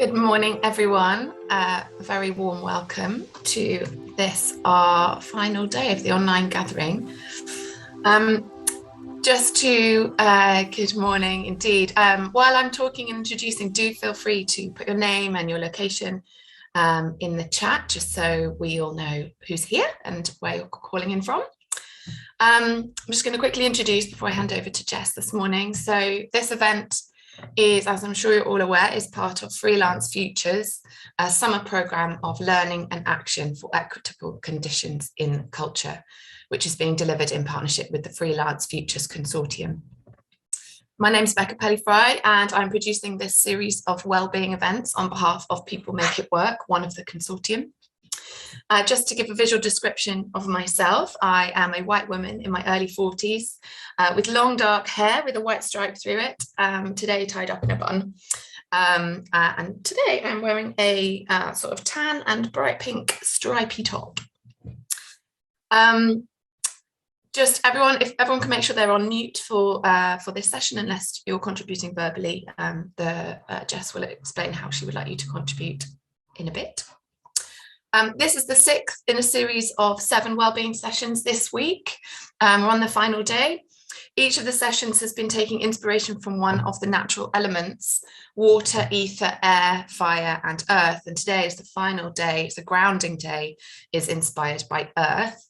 Good morning, everyone. A very warm welcome to this, our final day of the online gathering. Good morning indeed. While I'm talking and introducing, do feel free to put your name and your location in the chat, just so we all know who's here and where you're calling in from. I'm just going to quickly introduce before I hand over to Jess this morning. So this event is, as I'm sure you're all aware, is part of Freelance Futures, a summer programme of learning and action for equitable conditions in culture, which is being delivered in partnership with the Freelance Futures Consortium. My name is Becca Pelly-Fry, and I'm producing this series of wellbeing events on behalf of People Make It Work, one of the consortium. Just to give a visual description of myself, I am a white woman in my early 40s with long dark hair with a white stripe through it, today tied up in a bun. And today I'm wearing a sort of tan and bright pink stripy top. Just if everyone can make sure they're on mute for this session, unless you're contributing verbally, Jess will explain how she would like you to contribute in a bit. This is the 6th in a series of 7 wellbeing sessions this week. We're on the final day. Each of the sessions has been taking inspiration from one of the natural elements: water, ether, air, fire, and earth. And today is the final day. It's a grounding day, is inspired by earth.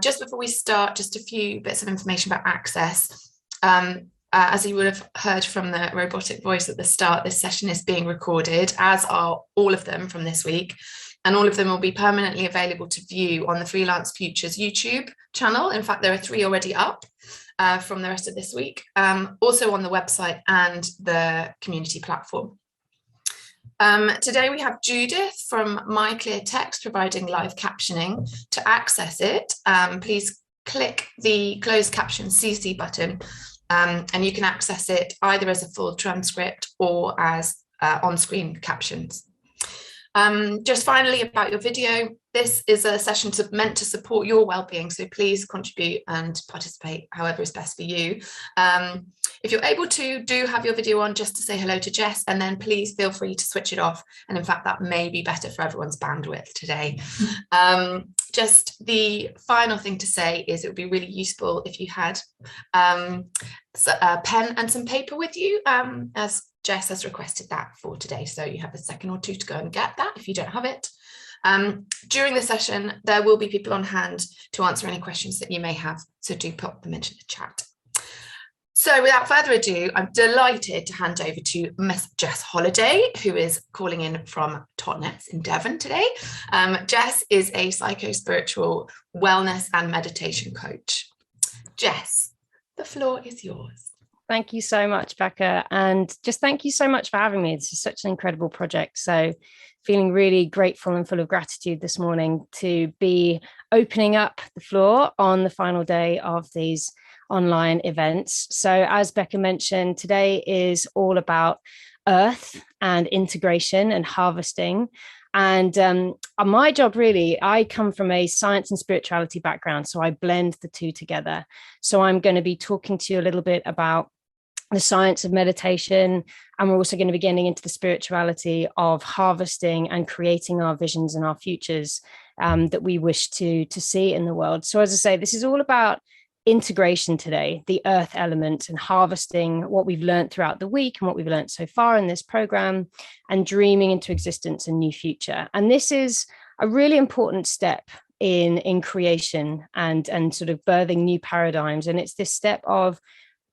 Just before we start, just a few bits of information about access. As you would have heard from the robotic voice at the start, this session is being recorded, as are all of them from this week. And all of them will be permanently available to view on the Freelance Futures YouTube channel. In fact, there are 3 already up from the rest of this week, also on the website and the community platform. Today we have Judith from My Clear Text providing live captioning. To access it, please click the closed caption CC button, and you can access it either as a full transcript or as on-screen captions. Just finally, about your video, this is a session meant to support your well-being, so please contribute and participate however is best for you. If you're able to, do have your video on just to say hello to Jess, and then please feel free to switch it off, and in fact that may be better for everyone's bandwidth today. Just the final thing to say is it would be really useful if you had a pen and some paper with you, as Jess has requested that for today, so you have a second or 2 to go and get that if you don't have it. During the session, there will be people on hand to answer any questions that you may have, so do pop them into the chat. So without further ado, I'm delighted to hand over to Miss Jess Holliday, who is calling in from Totnes in Devon today. Jess is a psychospiritual wellness and meditation coach. Jess, the floor is yours. Thank you so much, Becca. And just thank you so much for having me. This is such an incredible project. So feeling really grateful and full of gratitude this morning to be opening up the floor on the final day of these online events. So as Becca mentioned, today is all about earth and integration and harvesting. And my job really, I come from a science and spirituality background, so I blend the two together. So I'm going to be talking to you a little bit about the science of meditation, and we're also going to be getting into the spirituality of harvesting and creating our visions and our futures that we wish to see in the world. So as I say, this is all about integration today, the earth element, and harvesting what we've learned throughout the week and what we've learned so far in this program, and dreaming into existence a new future. And this is a really important step in creation and sort of birthing new paradigms. And it's this step of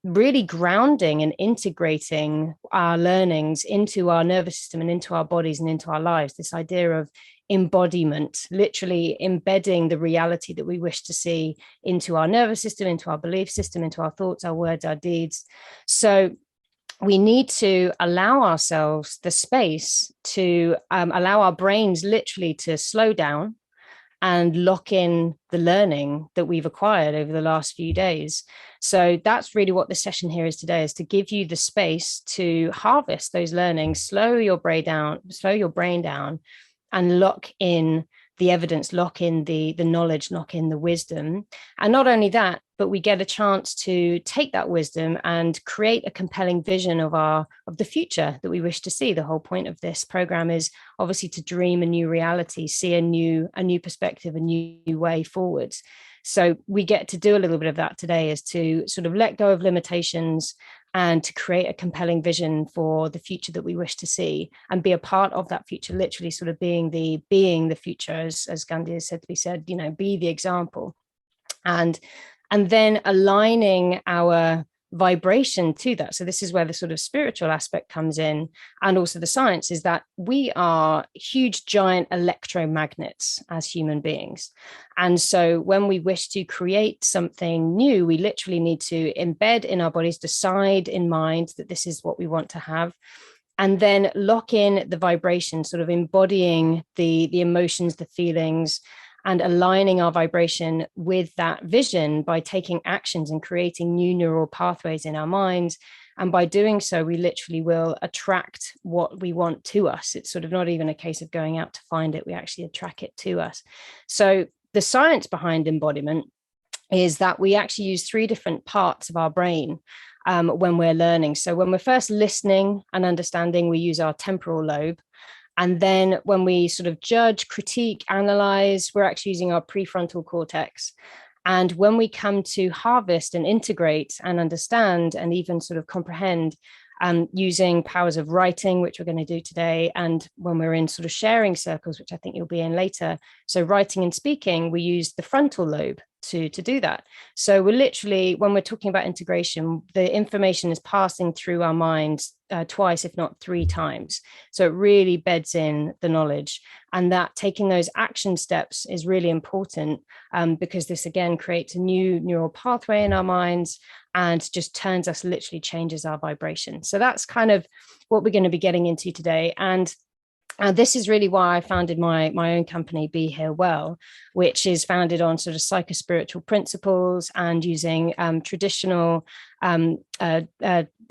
really grounding and integrating our learnings into our nervous system and into our bodies and into our lives. This idea of embodiment, literally embedding the reality that we wish to see into our nervous system, into our belief system, into our thoughts, our words, our deeds. So we need to allow ourselves the space to allow our brains literally to slow down and lock in the learning that we've acquired over the last few days. So that's really what the session here is today, is to give you the space to harvest those learnings, slow your brain down, and lock in the evidence, lock in the knowledge, lock in the wisdom. And not only that, but we get a chance to take that wisdom and create a compelling vision of the future that we wish to see. The whole point of this program is obviously to dream a new reality, see a new perspective, a new way forwards. So we get to do a little bit of that today, is to sort of let go of limitations and to create a compelling vision for the future that we wish to see, and be a part of that future, literally sort of being the future, as Gandhi has said to be said, be the example. And then aligning our vibration to that. So this is where the sort of spiritual aspect comes in, and also the science, is that we are huge, giant electromagnets as human beings. And so when we wish to create something new, we literally need to embed in our bodies, decide in mind that this is what we want to have, and then lock in the vibration, sort of embodying the emotions, the feelings, and aligning our vibration with that vision by taking actions and creating new neural pathways in our minds. And by doing so, we literally will attract what we want to us. It's sort of not even a case of going out to find it. We actually attract it to us. So the science behind embodiment is that we actually use 3 different parts of our brain when we're learning. So when we're first listening and understanding, we use our temporal lobe. And then when we sort of judge, critique, analyze, we're actually using our prefrontal cortex. And when we come to harvest and integrate and understand and even sort of comprehend, using powers of writing, which we're going to do today, and when we're in sort of sharing circles, which I think you'll be in later. So writing and speaking, we use the frontal lobe to do that. So we're literally, when we're talking about integration, the information is passing through our minds twice, if not 3 times. So it really beds in the knowledge, and that taking those action steps is really important, because this again creates a new neural pathway in our minds and just literally changes our vibration. So that's kind of what we're going to be getting into today. And this is really why I founded my own company, Be Here Well, which is founded on sort of psychospiritual principles and using traditional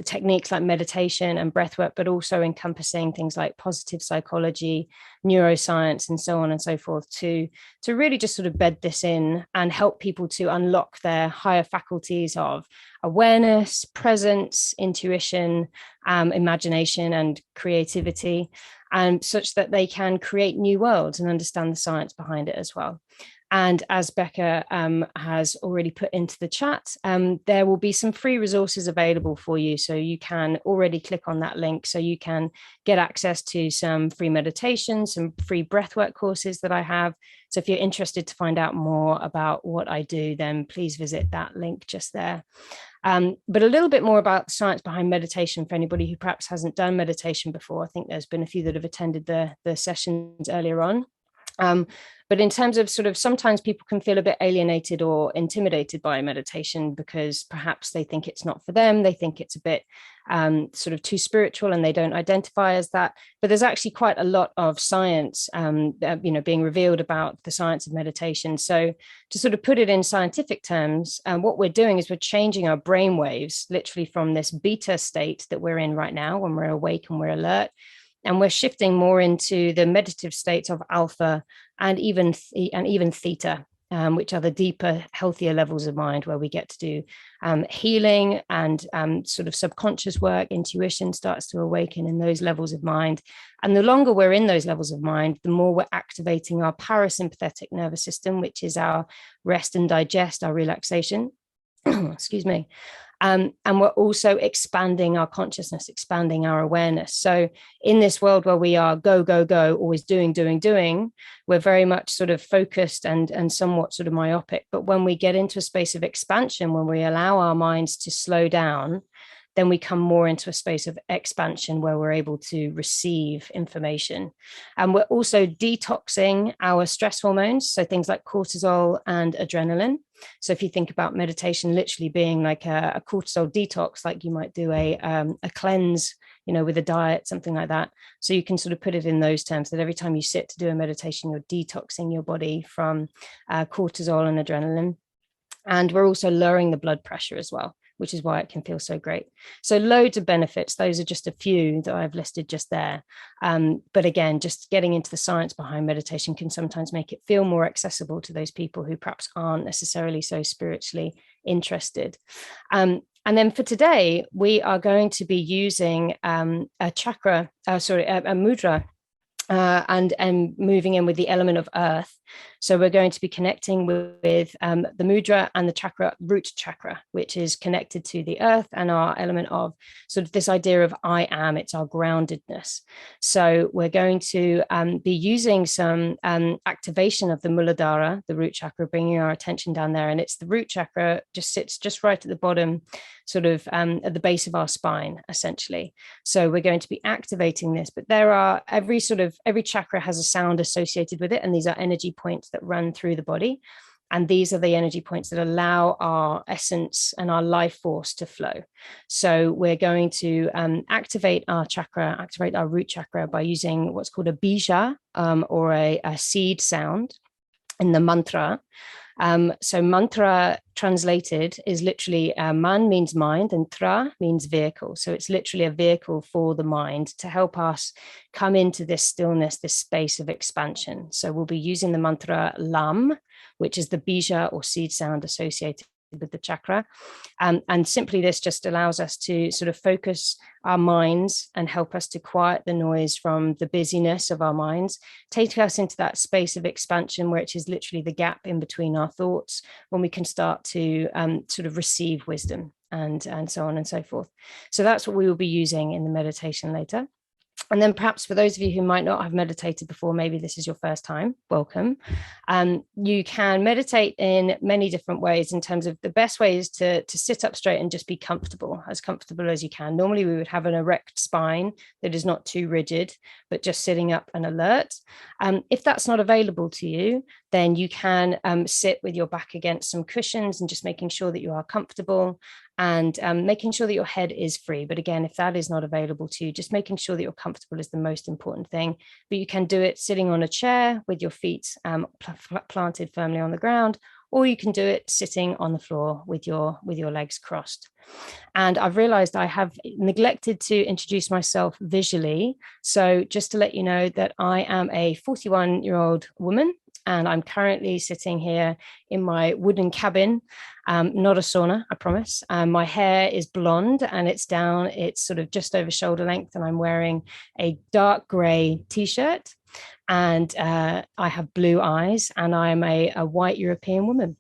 techniques like meditation and breathwork, but also encompassing things like positive psychology, neuroscience, and so on and so forth, to really just sort of bed this in and help people to unlock their higher faculties of awareness, presence, intuition, imagination, and creativity, and such that they can create new worlds and understand the science behind it as well. And as Becca has already put into the chat, there will be some free resources available for you. So you can already click on that link so you can get access to some free meditation, some free breathwork courses that I have. So if you're interested to find out more about what I do, then please visit that link just there. But a little bit more about the science behind meditation for anybody who perhaps hasn't done meditation before. I think there's been a few that have attended the sessions earlier on. But in terms of sort of, sometimes people can feel a bit alienated or intimidated by meditation because perhaps they think it's not for them. They think it's a bit sort of too spiritual and they don't identify as that. But there's actually quite a lot of science, being revealed about the science of meditation. So to sort of put it in scientific terms, what we're doing is we're changing our brain waves literally from this beta state that we're in right now when we're awake and we're alert. And we're shifting more into the meditative states of alpha and even theta, which are the deeper, healthier levels of mind where we get to do healing and sort of subconscious work. Intuition starts to awaken in those levels of mind. And the longer we're in those levels of mind, the more we're activating our parasympathetic nervous system, which is our rest and digest, our relaxation. Excuse me. And we're also expanding our consciousness, expanding our awareness. So in this world where we are go, go, go, always doing, we're very much sort of focused and somewhat sort of myopic. But when we get into a space of expansion, when we allow our minds to slow down, then we come more into a space of expansion where we're able to receive information. And we're also detoxing our stress hormones, so things like cortisol and adrenaline. So if you think about meditation literally being like a cortisol detox, like you might do a cleanse, with a diet, something like that. So you can sort of put it in those terms, that every time you sit to do a meditation, you're detoxing your body from cortisol and adrenaline. And we're also lowering the blood pressure as well, which is why it can feel so great. So loads of benefits. Those are just a few that I've listed just there. But again, just getting into the science behind meditation can sometimes make it feel more accessible to those people who perhaps aren't necessarily so spiritually interested. And then for today, we are going to be using a mudra, and moving in with the element of earth. So we're going to be connecting with the mudra and the chakra, root chakra, which is connected to the earth and our element of sort of this idea of I am, it's our groundedness. So we're going to be using some activation of the Muladhara, the root chakra, bringing our attention down there. And it's the root chakra just sits just right at the bottom, sort of at the base of our spine, essentially. So we're going to be activating this, but every chakra has a sound associated with it. And these are energy points that run through the body. And these are the energy points that allow our essence and our life force to flow. So we're going to activate our root chakra by using what's called a bija, or a seed sound in the mantra. So mantra translated is literally man means mind and tra means vehicle. So it's literally a vehicle for the mind to help us come into this stillness, this space of expansion. So we'll be using the mantra Lam, which is the bija or seed sound associated with the chakra. And simply this just allows us to sort of focus our minds and help us to quiet the noise from the busyness of our minds, take us into that space of expansion where it is literally the gap in between our thoughts, when we can start to sort of receive wisdom and so on and so forth. So that's what we will be using in the meditation later. And then perhaps for those of you who might not have meditated before, maybe this is your first time, welcome. You can meditate in many different ways in terms of the best way is to sit up straight and just be comfortable as you can. Normally we would have an erect spine that is not too rigid, but just sitting up and alert. If that's not available to you, then you can sit with your back against some cushions and just making sure that you are comfortable and making sure that your head is free. But again, if that is not available to you, just making sure that you're comfortable is the most important thing. But you can do it sitting on a chair with your feet planted firmly on the ground, or you can do it sitting on the floor with your legs crossed. And I've realized I have neglected to introduce myself visually. So just to let you know that I am a 41-year-old woman, and I'm currently sitting here in my wooden cabin, not a sauna, I promise. My hair is blonde and it's sort of just over shoulder length, and I'm wearing a dark gray t-shirt, and I have blue eyes, and I'm a white European woman.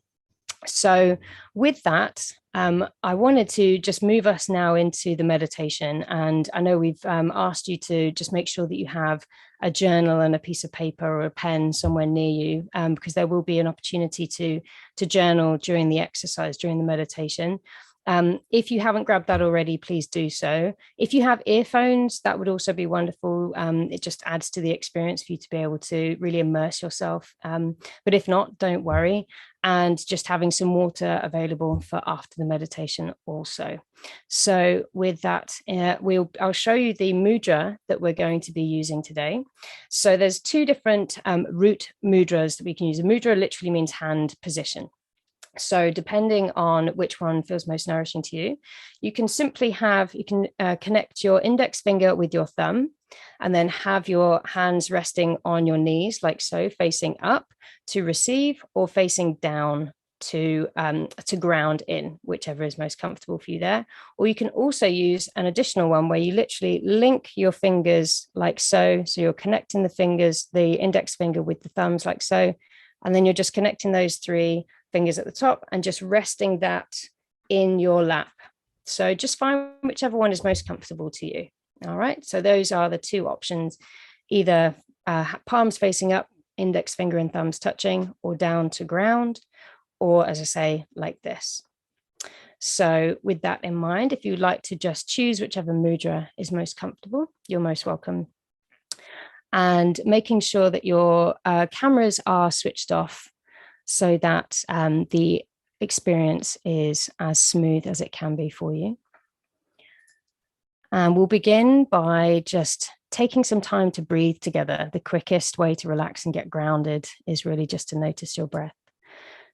So with that, I wanted to just move us now into the meditation. And I know we've asked you to just make sure that you have a journal and a piece of paper or a pen somewhere near you, because there will be an opportunity to journal during the exercise, during the meditation. If you haven't grabbed that already, please do so. If you have earphones, that would also be wonderful. It just adds to the experience for you to be able to really immerse yourself. But if not, don't worry. And just having some water available for after the meditation also. So with that, I'll show you the mudra that we're going to be using today. So there's two different root mudras that we can use. A mudra literally means hand position. So depending on which one feels most nourishing to you, you can connect your index finger with your thumb, and then have your hands resting on your knees like so, facing up to receive, or facing down to ground in, whichever is most comfortable for you there. Or you can also use an additional one where you literally link your fingers like so. So you're connecting the fingers, the index finger with the thumbs like so, and then you're just connecting those three fingers at the top and just resting that in your lap. So just find whichever one is most comfortable to you. All right, so those are the two options, either palms facing up, index finger and thumbs touching, or down to ground, or as I say, like this. So with that in mind, if you'd like to just choose whichever mudra is most comfortable, you're most welcome. And making sure that your cameras are switched off so that the experience is as smooth as it can be for you. And we'll begin by just taking some time to breathe together. The quickest way to relax and get grounded is really just to notice your breath.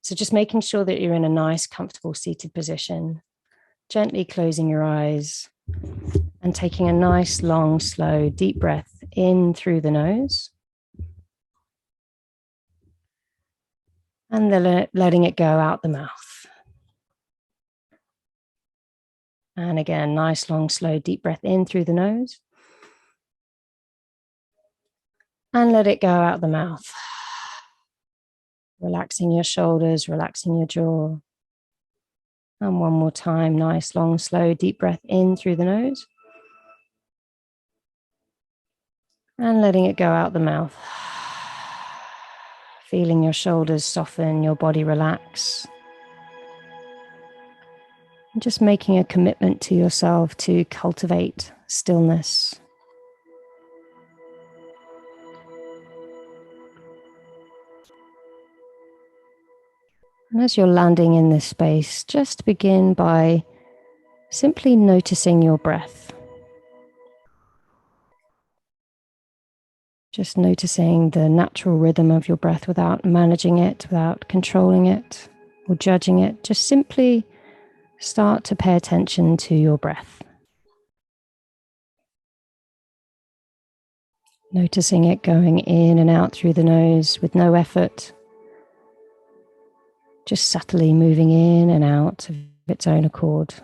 So just making sure that you're in a nice, comfortable seated position, gently closing your eyes and taking a nice, long, slow, deep breath in through the nose. And then letting it go out the mouth. And again, nice, long, slow, deep breath in through the nose. And let it go out the mouth. Relaxing your shoulders, relaxing your jaw. And one more time, nice, long, slow, deep breath in through the nose. And letting it go out the mouth. Feeling your shoulders soften, your body relax. And just making a commitment to yourself to cultivate stillness. And as you're landing in this space, just begin by simply noticing your breath. Just noticing the natural rhythm of your breath without managing it, without controlling it or judging it. Just simply start to pay attention to your breath. Noticing it going in and out through the nose with no effort. Just subtly moving in and out of its own accord.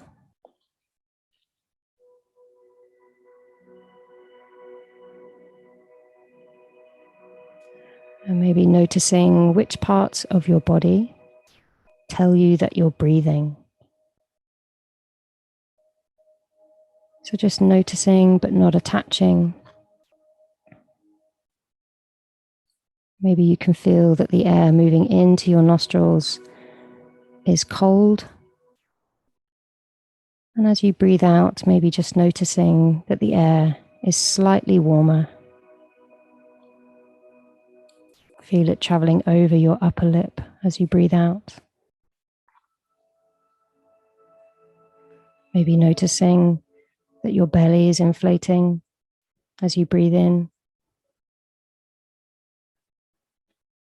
And maybe noticing which parts of your body tell you that you're breathing. So just noticing but not attaching. Maybe you can feel that the air moving into your nostrils is cold. And as you breathe out, maybe just noticing that the air is slightly warmer. Feel it traveling over your upper lip as you breathe out. Maybe noticing that your belly is inflating as you breathe in.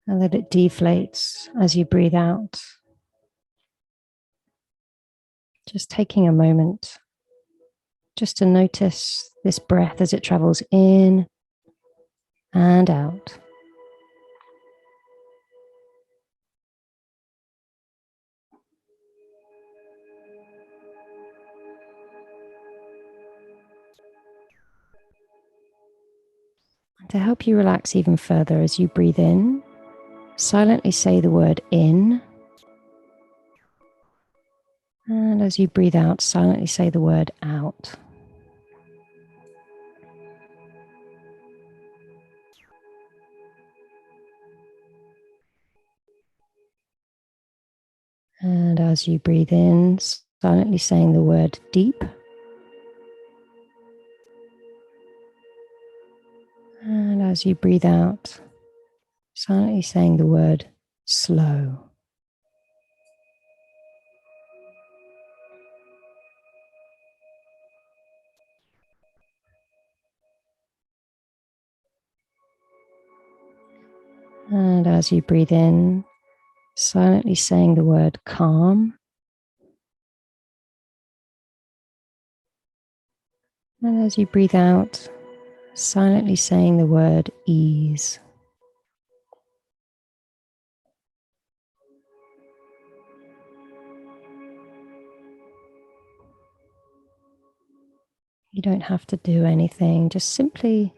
And that it deflates as you breathe out. Just taking a moment just to notice this breath as it travels in and out. To help you relax even further as you breathe in, silently say the word in. And as you breathe out, silently say the word out. And as you breathe in, silently saying the word deep. And as you breathe out, silently saying the word slow. And as you breathe in, silently saying the word calm. And as you breathe out, silently saying the word ease. You don't have to do anything, just simply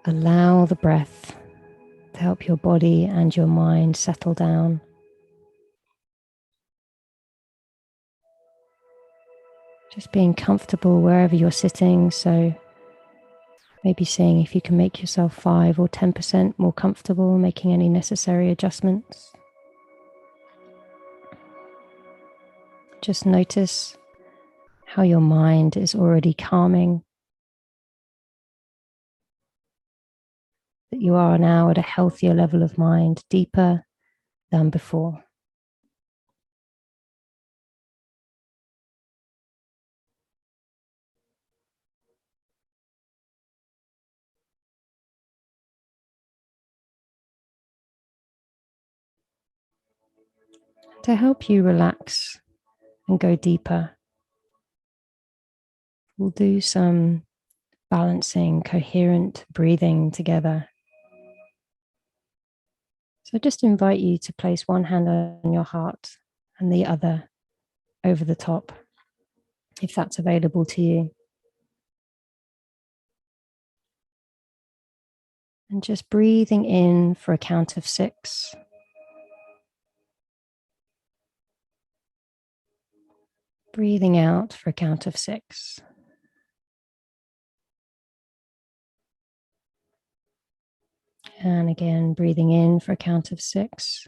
allow the breath to help your body and your mind settle down. Just being comfortable wherever you're sitting, so maybe seeing if you can make yourself 5 or 10% more comfortable, making any necessary adjustments. Just notice how your mind is already calming, that you are now at a healthier level of mind, deeper than before. To help you relax and go deeper, we'll do some balancing, coherent breathing together. So just invite you to place one hand on your heart and the other over the top, if that's available to you. And just breathing in for a count of 6. Breathing out for a count of 6. And again, breathing in for a count of 6.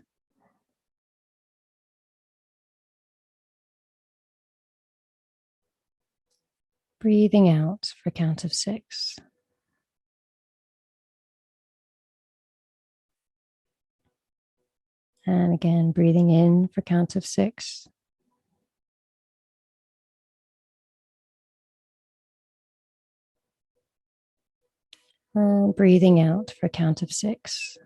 Breathing out for a count of 6. And again, breathing in for a count of 6. And breathing out for a count of 6.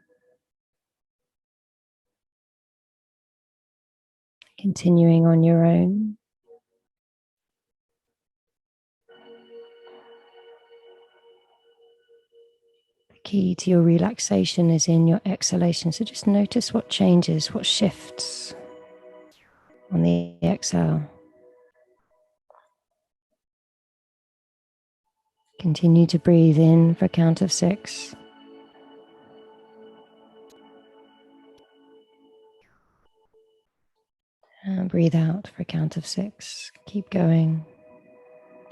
Continuing on your own. The key to your relaxation is in your exhalation. So just notice what changes, what shifts on the exhale. Continue to breathe in for a count of 6. And breathe out for a count of 6. Keep going.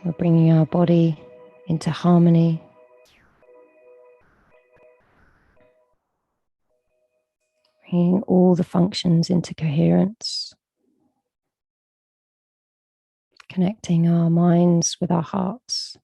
We're bringing our body into harmony. Bringing all the functions into coherence. Connecting our minds with our hearts.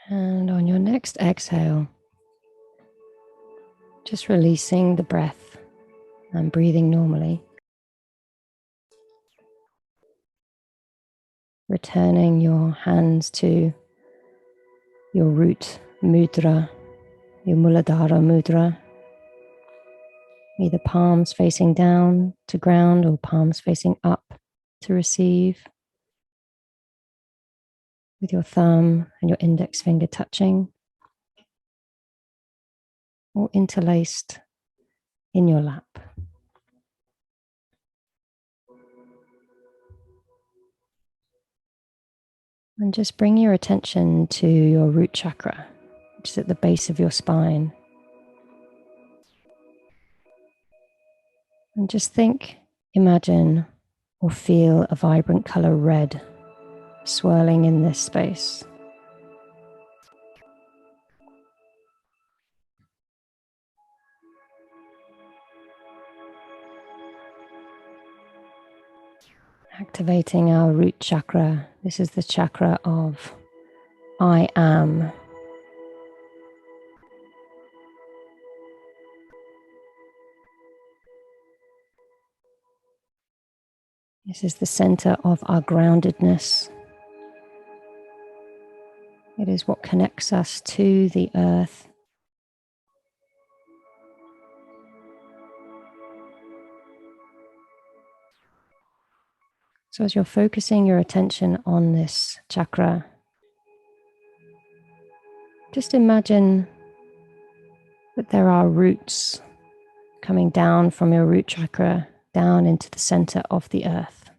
And on your next exhale, just releasing the breath and breathing normally. Returning your hands to your root mudra, your Muladhara mudra. Either palms facing down to ground or palms facing up to receive. With your thumb and your index finger touching or interlaced in your lap. And just bring your attention to your root chakra, which is at the base of your spine. And just think, imagine, or feel a vibrant color red swirling in this space. Activating our root chakra. This is the chakra of I am. This is the center of our groundedness. It is what connects us to the earth. So as you're focusing your attention on this chakra, just imagine that there are roots coming down from your root chakra down into the center of the earth.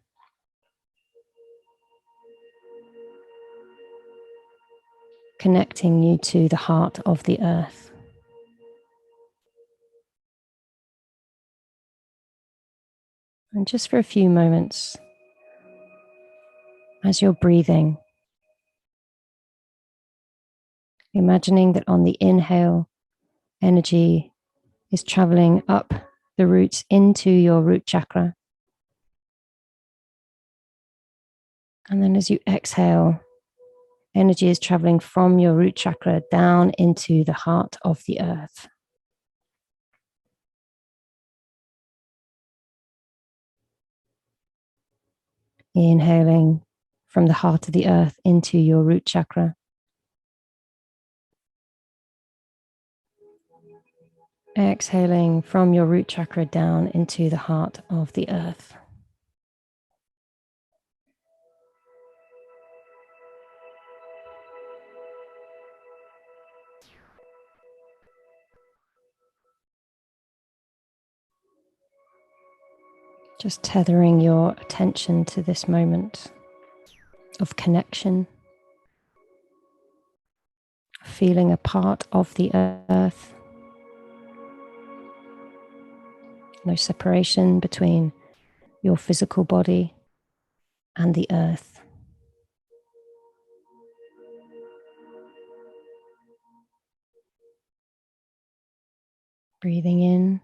Connecting you to the heart of the earth. And just for a few moments, as you're breathing, imagining that on the inhale, energy is traveling up the roots into your root chakra. And then as you exhale, energy is traveling from your root chakra down into the heart of the earth. Inhaling from the heart of the earth into your root chakra. Exhaling from your root chakra down into the heart of the earth. Just tethering your attention to this moment of connection, feeling a part of the earth. No separation between your physical body and the earth. Breathing in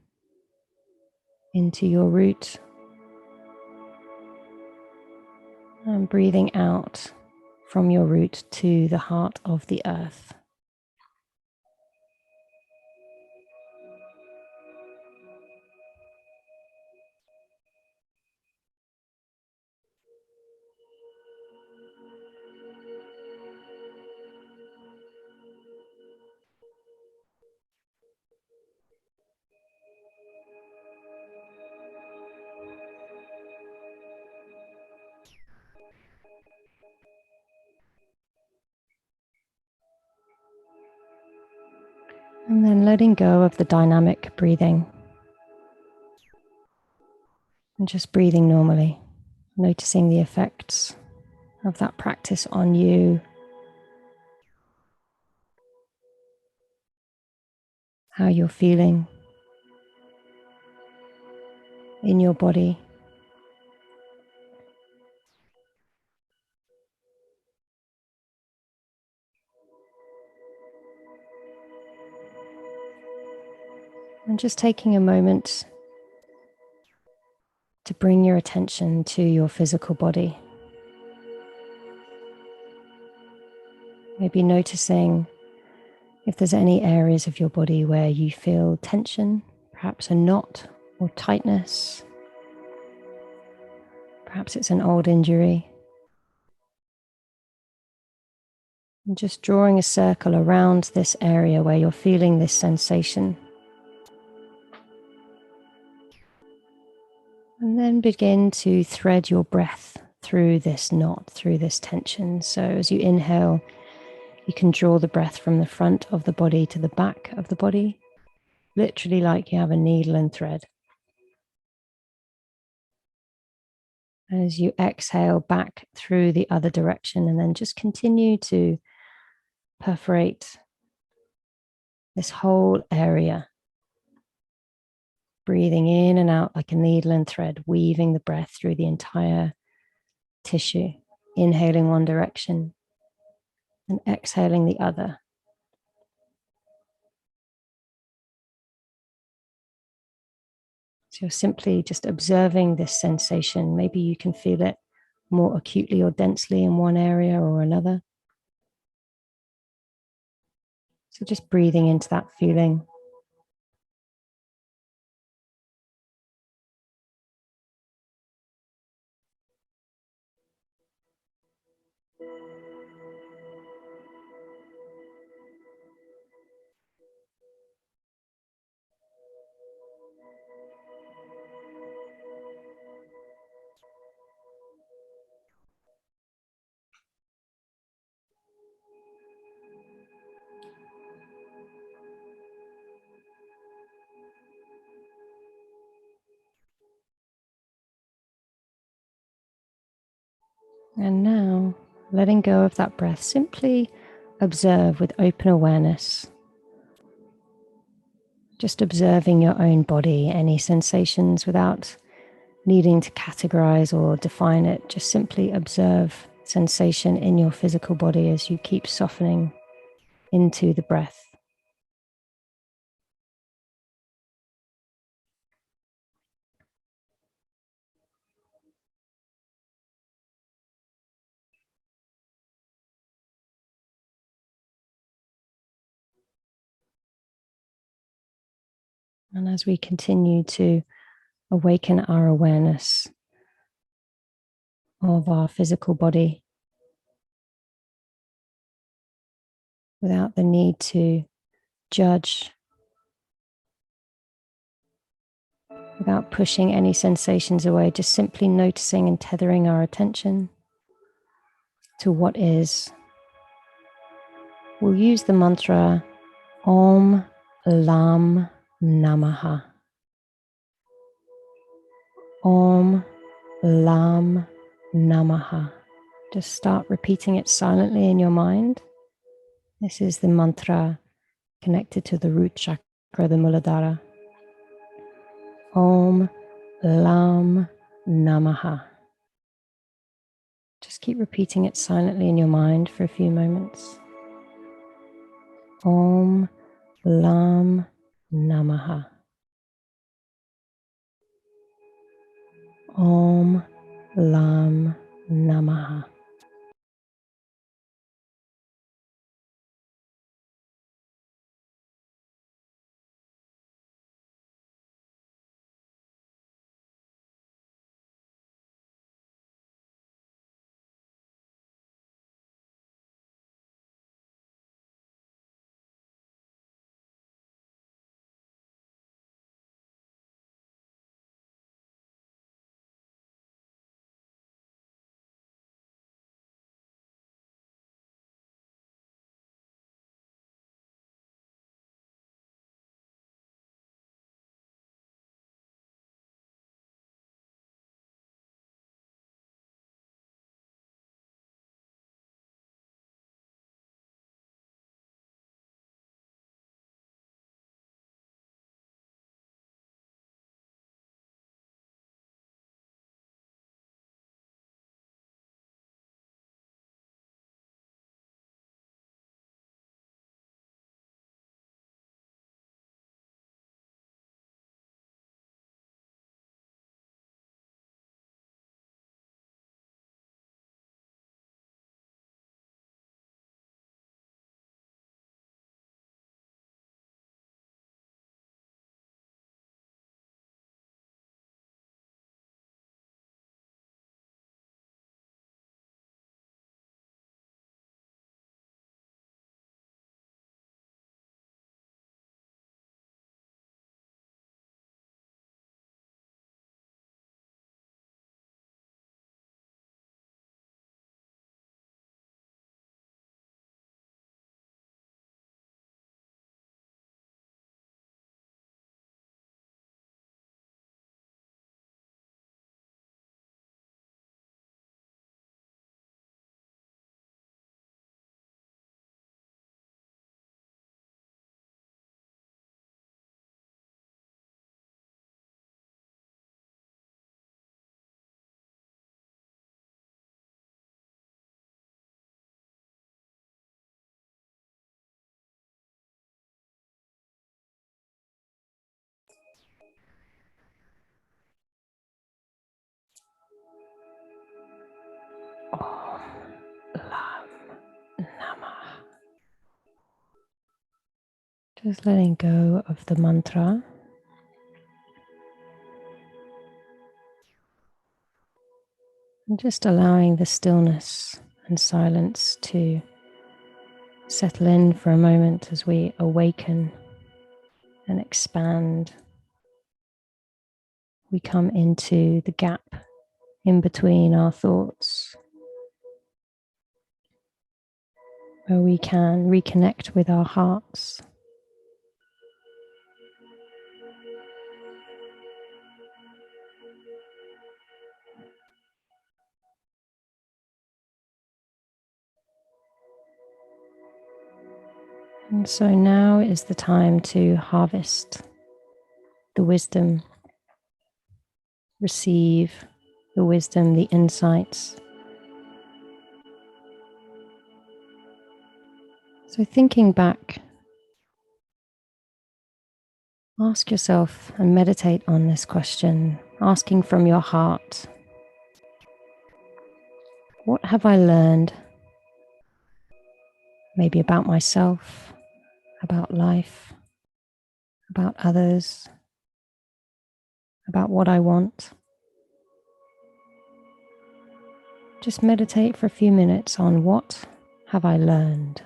into your root and breathing out from your root to the heart of the earth. And then letting go of the dynamic breathing. And just breathing normally, noticing the effects of that practice on you, how you're feeling in your body. And just taking a moment to bring your attention to your physical body. Maybe noticing if there's any areas of your body where you feel tension, perhaps a knot or tightness. Perhaps it's an old injury. And just drawing a circle around this area where you're feeling this sensation. And then begin to thread your breath through this knot, through this tension. So as you inhale, you can draw the breath from the front of the body to the back of the body, literally like you have a needle and thread. As you exhale back through the other direction, and then just continue to perforate this whole area. Breathing in and out like a needle and thread, weaving the breath through the entire tissue, inhaling one direction and exhaling the other. So you're simply just observing this sensation. Maybe you can feel it more acutely or densely in one area or another. So just breathing into that feeling. And now, letting go of that breath, simply observe with open awareness. Just observing your own body, any sensations without needing to categorize or define it. Just simply observe sensation in your physical body as you keep softening into the breath. And as we continue to awaken our awareness of our physical body without the need to judge, without pushing any sensations away, just simply noticing and tethering our attention to what is. We'll use the mantra Om Lam Namaha. Om Lam Namaha. Just start repeating it silently in your mind. This is the mantra connected to the root chakra, the Muladhara. Om Lam Namaha. Just keep repeating it silently in your mind for a few moments. Om Lam Namaha. Om Lam Namaha. Om Lam Namaha. Just letting go of the mantra. And just allowing the stillness and silence to settle in for a moment as we awaken and expand. We come into the gap in between our thoughts, where we can reconnect with our hearts. And so now is the time to harvest the wisdom, receive the wisdom, the insights. So thinking back, ask yourself and meditate on this question, asking from your heart, what have I learned? Maybe about myself, about life, about others, about what I want. Just meditate for a few minutes on what have I learned.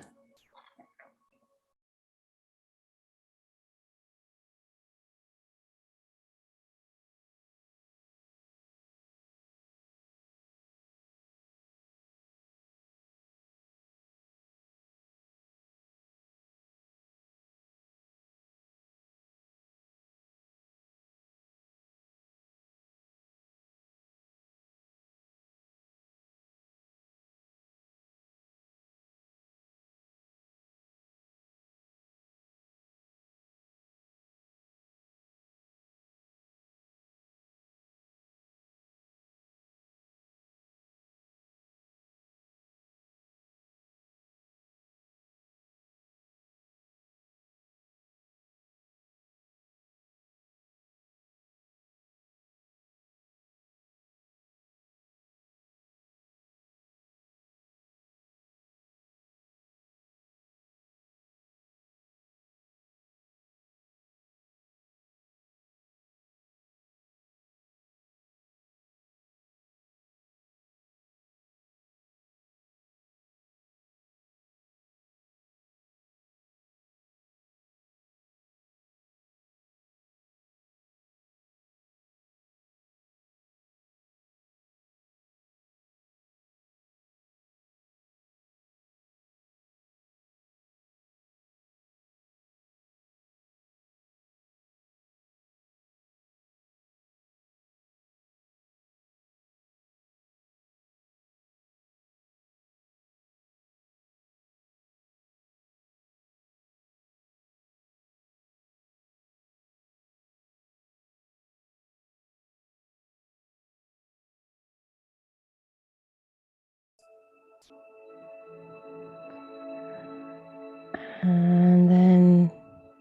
And then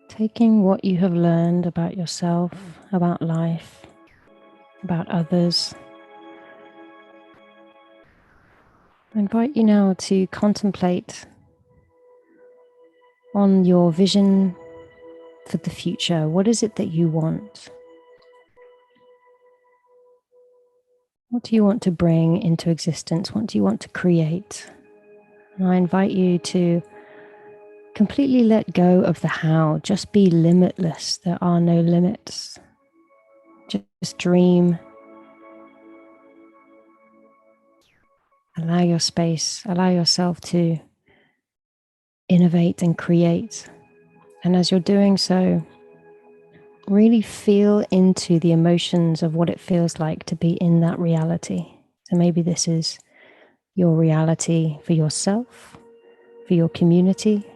taking what you have learned about yourself, about life, about others, I invite you now to contemplate on your vision for the future. What is it that you want? What do you want to bring into existence? What do you want to create? And I invite you to completely let go of the how. Just be limitless. There are no limits. Just dream. Allow your space, allow yourself to innovate and create. And as you're doing so, really feel into the emotions of what it feels like to be in that reality. So maybe this is your reality for yourself, for your community,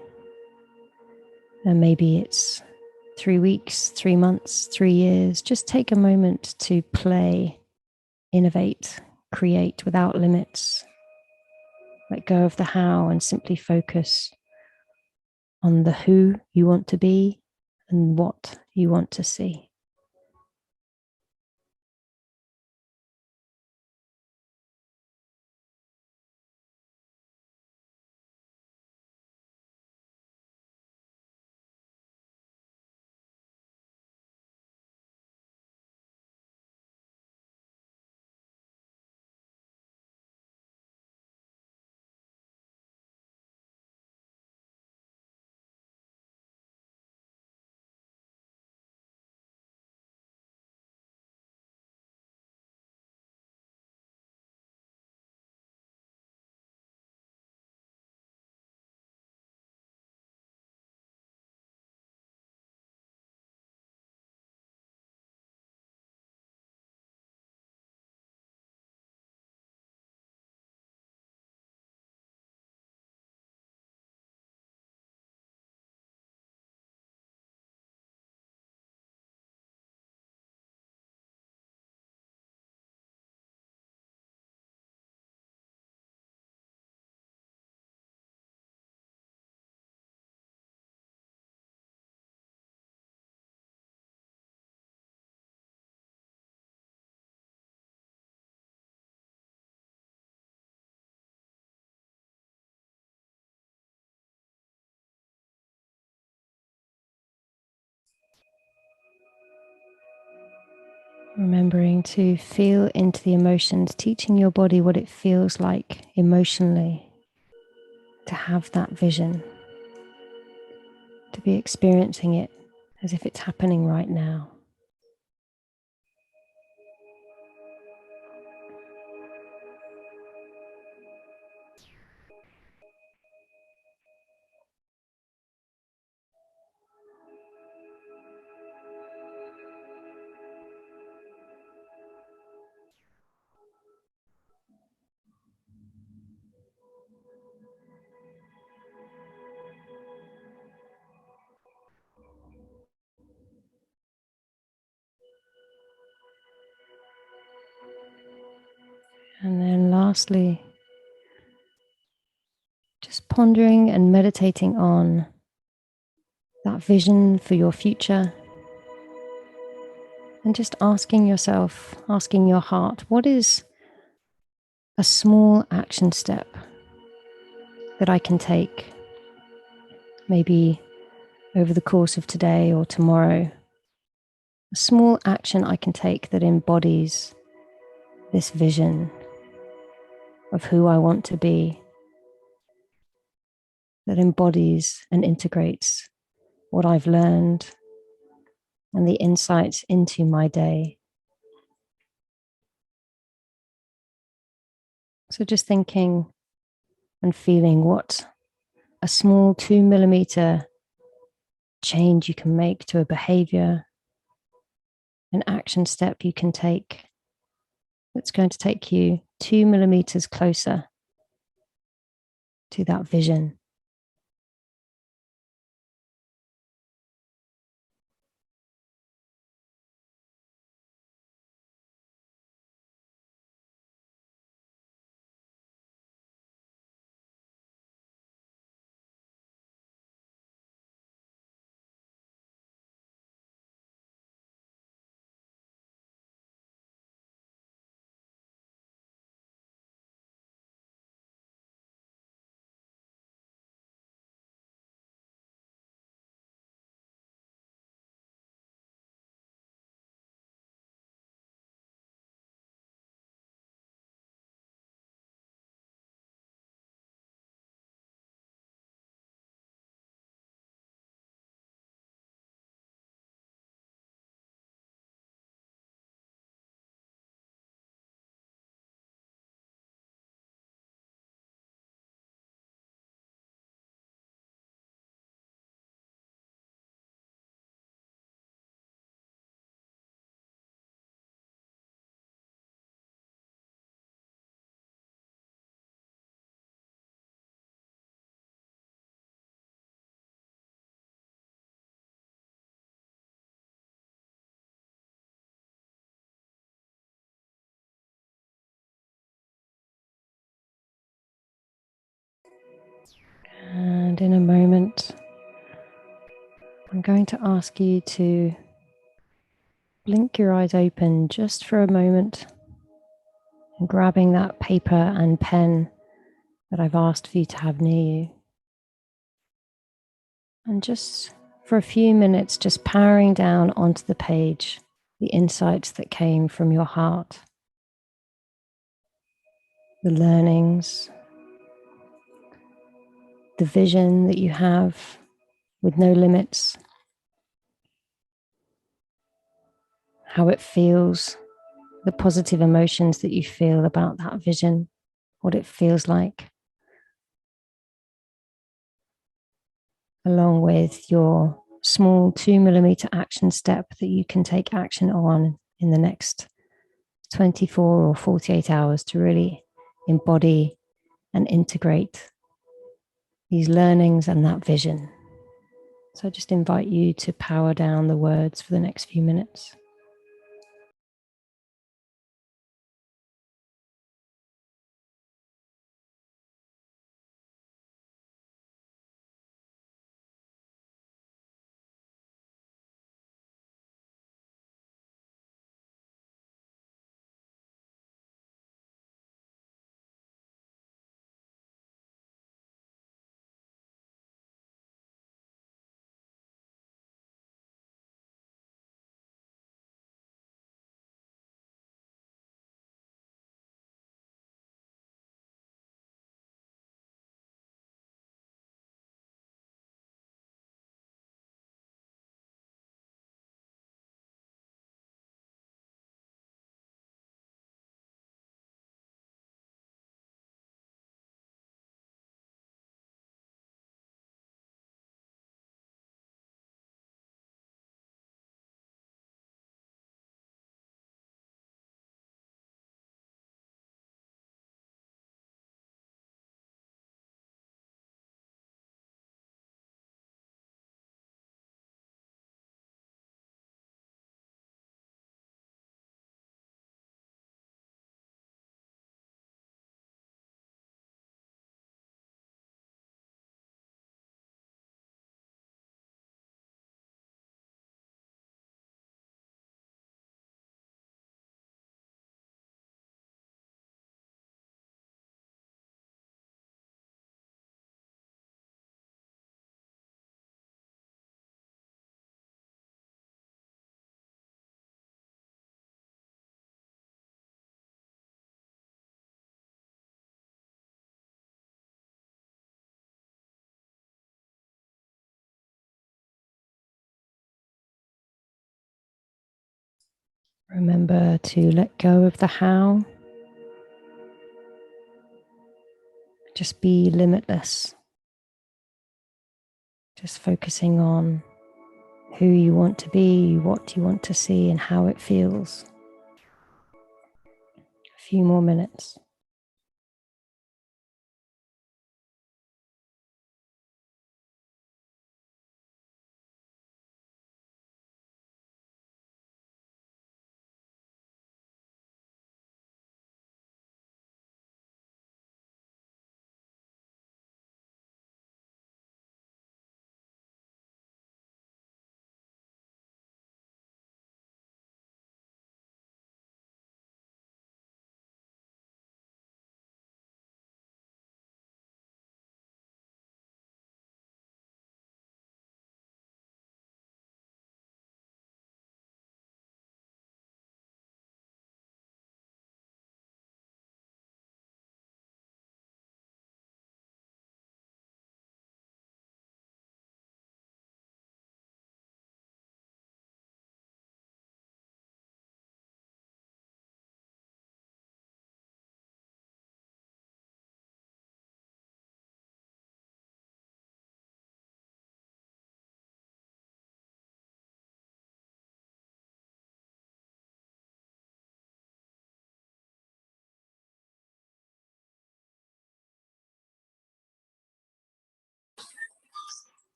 and maybe it's 3 weeks, 3 months, 3 years. Just take a moment to play, innovate, create without limits. Let go of the how and simply focus on the who you want to be and what you want to see. Remembering to feel into the emotions, teaching your body what it feels like emotionally to have that vision, to be experiencing it as if it's happening right now. And then lastly, just pondering and meditating on that vision for your future. And just asking yourself, asking your heart, what is a small action step that I can take, maybe over the course of today or tomorrow? A small action I can take that embodies this vision of who I want to be, that embodies and integrates what I've learned and the insights into my day. So just thinking and feeling what a small 2 millimeter change you can make to a behavior, an action step you can take that's going to take you 2 millimeters closer to that vision. And in a moment, I'm going to ask you to blink your eyes open just for a moment, and grabbing that paper and pen that I've asked for you to have near you. And just for a few minutes, just powering down onto the page the insights that came from your heart, the learnings, the vision that you have with no limits, how it feels, the positive emotions that you feel about that vision, what it feels like, along with your small 2 millimeter action step that you can take action on in the next 24 or 48 hours to really embody and integrate these learnings and that vision. So I just invite you to power down the words for the next few minutes. Remember to let go of the how. Just be limitless. Just focusing on who you want to be, what you want to see, and how it feels. A few more minutes.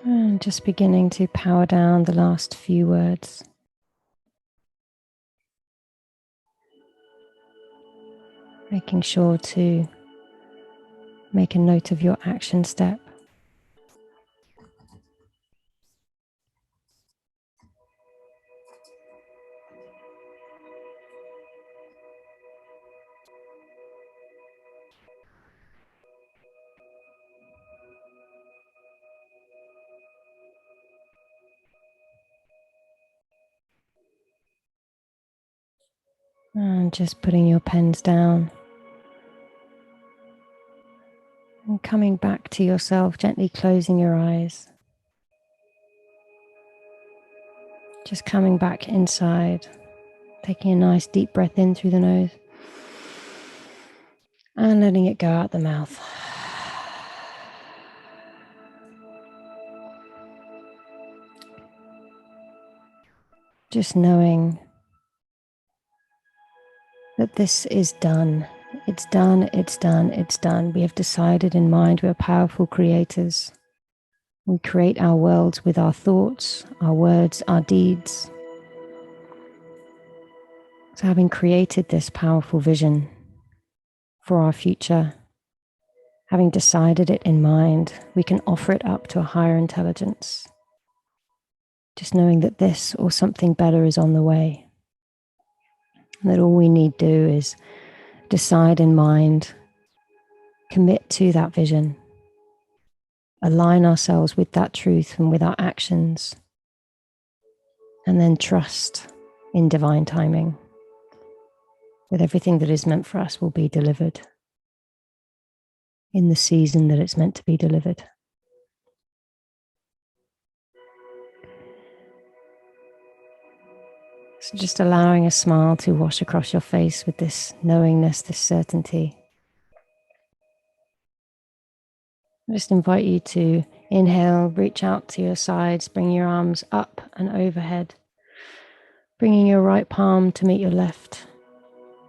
And just beginning to power down the last few words. Making sure to make a note of your action step. And just putting your pens down. And coming back to yourself, gently closing your eyes. Just coming back inside. Taking a nice deep breath in through the nose. And letting it go out the mouth. Just knowing that this is done. It's done, it's done, it's done. We have decided in mind we are powerful creators. We create our worlds with our thoughts, our words, our deeds. So having created this powerful vision for our future, having decided it in mind, we can offer it up to a higher intelligence. Just knowing that this or something better is on the way. And that all we need to do is decide in mind, commit to that vision, align ourselves with that truth and with our actions, and then trust in divine timing, that everything that is meant for us will be delivered in the season that it's meant to be delivered. So just allowing a smile to wash across your face with this knowingness, this certainty. I just invite you to inhale, reach out to your sides, bring your arms up and overhead, bringing your right palm to meet your left,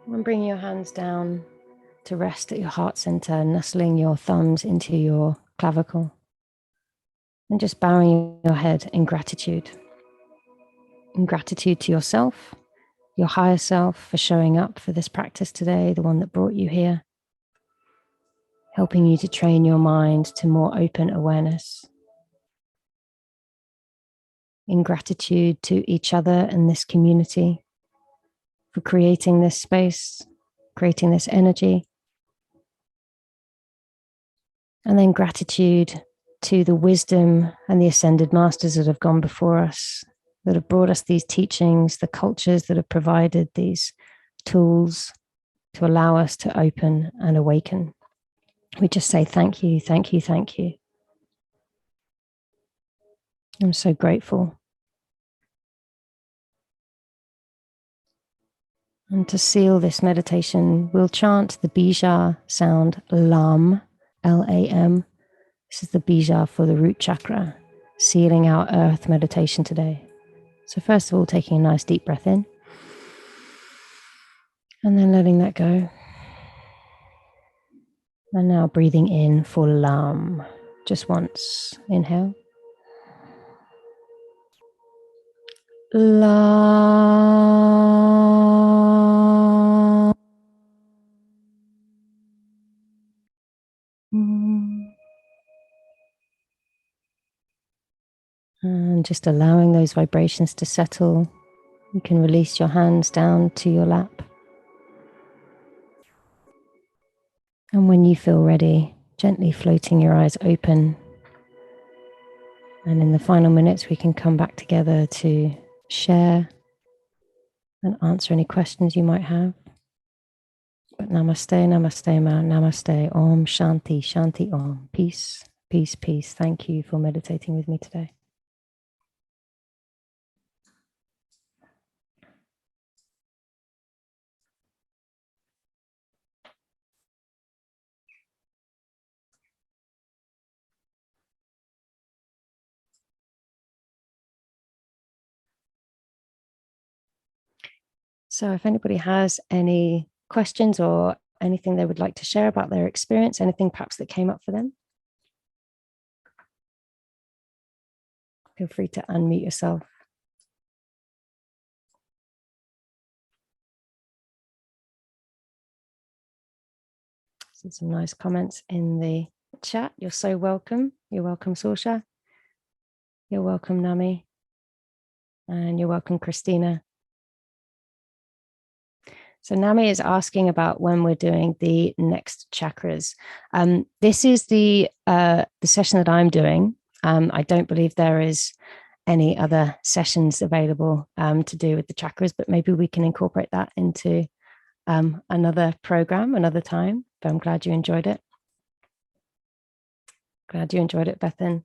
and bringing your hands down to rest at your heart center, nestling your thumbs into your clavicle, and just bowing your head in gratitude. In gratitude to yourself, your higher self, for showing up for this practice today, the one that brought you here, helping you to train your mind to more open awareness. In gratitude to each other and this community for creating this space, creating this energy. And then gratitude to the wisdom and the ascended masters that have gone before us, that have brought us these teachings, the cultures that have provided these tools to allow us to open and awaken. We just say thank you, thank you, thank you. I'm so grateful. And to seal this meditation, we'll chant the bija sound LAM, L-A-M. This is the bija for the root chakra, sealing our earth meditation today. So first of all, taking a nice deep breath in, and then letting that go. And now breathing in for LAM, just once. Inhale. LAM. And just allowing those vibrations to settle. You can release your hands down to your lap. And when you feel ready, gently floating your eyes open. And in the final minutes, we can come back together to share and answer any questions you might have. But namaste, namaste, ma, namaste, om, shanti, shanti, om. Peace, peace, peace. Thank you for meditating with me today. So if anybody has any questions or anything they would like to share about their experience, anything perhaps that came up for them, feel free to unmute yourself. Some nice comments in the chat. You're so welcome. You're welcome, Sorsha. You're welcome, Nami. And you're welcome, Christina. So Nami is asking about when we're doing the next chakras. This is the session that I'm doing. I don't believe there is any other sessions available to do with the chakras, but maybe we can incorporate that into another program, another time. But I'm glad you enjoyed it. Glad you enjoyed it, Bethan.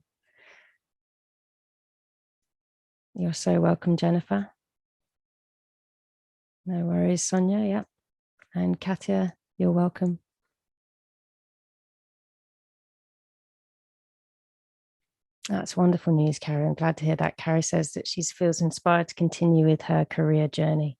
You're so welcome, Jennifer. No worries, Sonia. Yeah. And Katya, you're welcome. That's wonderful news, Carrie. I'm glad to hear that. Carrie says that she feels inspired to continue with her career journey.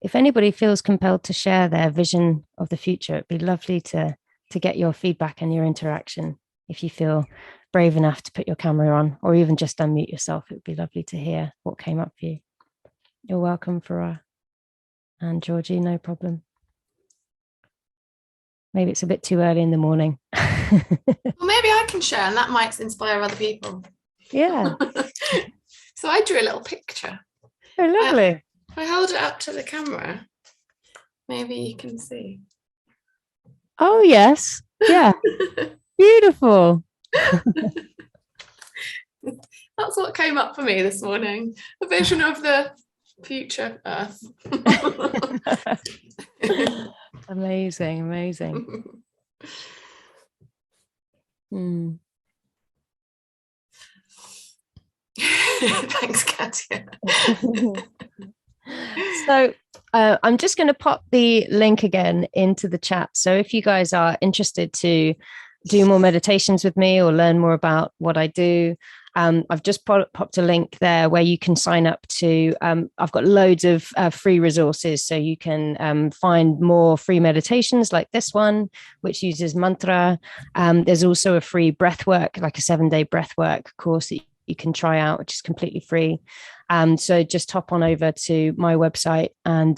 If anybody feels compelled to share their vision of the future, it'd be lovely to get your feedback and your interaction. If you feel brave enough to put your camera on or even just unmute yourself, it would be lovely to hear what came up for you. You're welcome, Farah. And Georgie, no problem. Maybe it's a bit too early in the morning. Well, maybe I can share and that might inspire other people. Yeah. So I drew a little picture. Oh, lovely. If I hold it up to the camera, maybe you can see. Oh, yes. Yeah. Beautiful. That's what came up for me this morning. A vision of the future Earth. Amazing, amazing. Thanks, Katya. So I'm just going to pop the link again into the chat. So if you guys are interested to do more meditations with me or learn more about what I do, I've just popped a link there where you can sign up to, I've got loads of free resources. So you can find more free meditations like this one, which uses mantra. There's also a free breathwork, like a 7-day breathwork course that you can try out, which is completely free. So just hop on over to my website and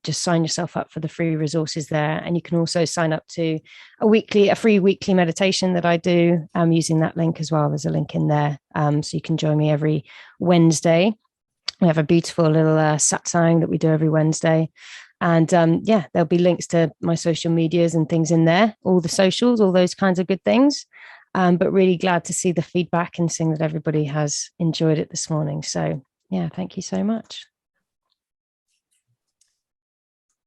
just sign yourself up for the free resources there. And you can also sign up to a free weekly meditation that I do using that link as well. There's a link in there. So you can join me every Wednesday. We have a beautiful little satsang that we do every Wednesday. And yeah, there'll be links to my social medias and things in there, all the socials, all those kinds of good things. But really glad to see the feedback and seeing that everybody has enjoyed it this morning. So yeah, thank you so much.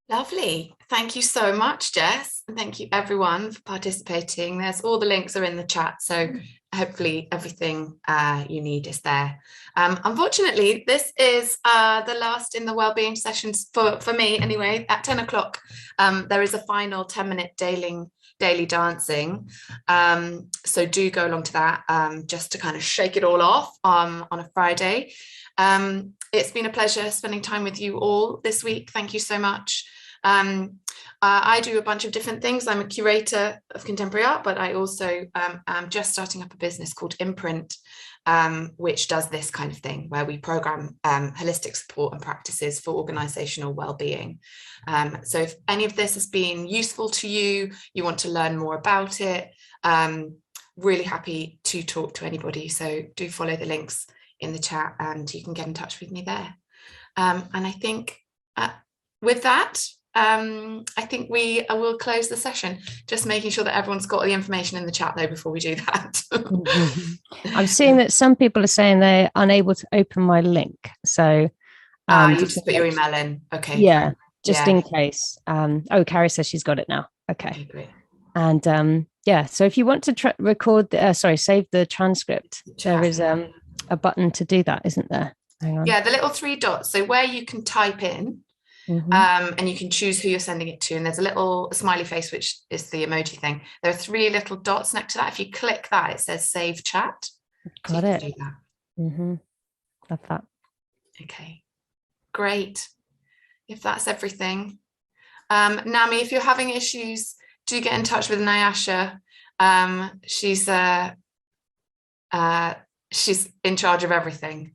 Lovely. Thank you so much, Jess. And thank you everyone for participating. There's all the links are in the chat. So hopefully everything you need is there. Unfortunately, this is the last in the wellbeing sessions for me anyway. At 10 o'clock, there is a final 10-minute daily dancing. So do go along to that just to kind of shake it all off on a Friday. It's been a pleasure spending time with you all this week. Thank you so much. I do a bunch of different things. I'm a curator of contemporary art, but I also am just starting up a business called Imprint, which does this kind of thing, where we program holistic support and practices for organizational well-being. So if any of this has been useful to you, you want to learn more about it, really happy to talk to anybody. So do follow the links in the chat and you can get in touch with me there. And I think with that, I think we will close the session, just making sure that everyone's got all the information in the chat though before we do that. I'm seeing that some people are saying they're unable to open my link. So you just put your email in. Okay. Yeah, just in case. Carrie says she's got it now. Okay, great. And so if you want to save the transcript, there is a button to do that, isn't there? Hang on. Yeah, the little 3 dots. So where you can type in, and you can choose who you're sending it to. And there's a little smiley face, which is the emoji thing. There are 3 little dots next to that. If you click that, it says save chat. Got it. Do that. Love that. Okay. Great. If that's everything. Nami, if you're having issues, do get in touch with Nyasha. She's in charge of everything.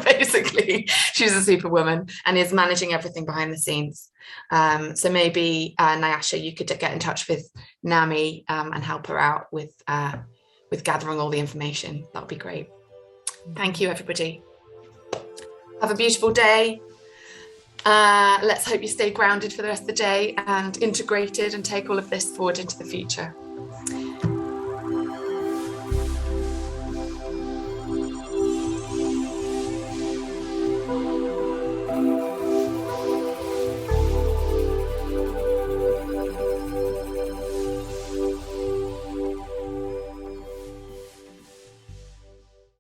Basically, she's a superwoman and is managing everything behind the scenes. So maybe Nyasha, you could get in touch with Nami and help her out with gathering all the information. That would be great. Thank you, everybody. Have a beautiful day. Let's hope you stay grounded for the rest of the day and integrated and take all of this forward into the future.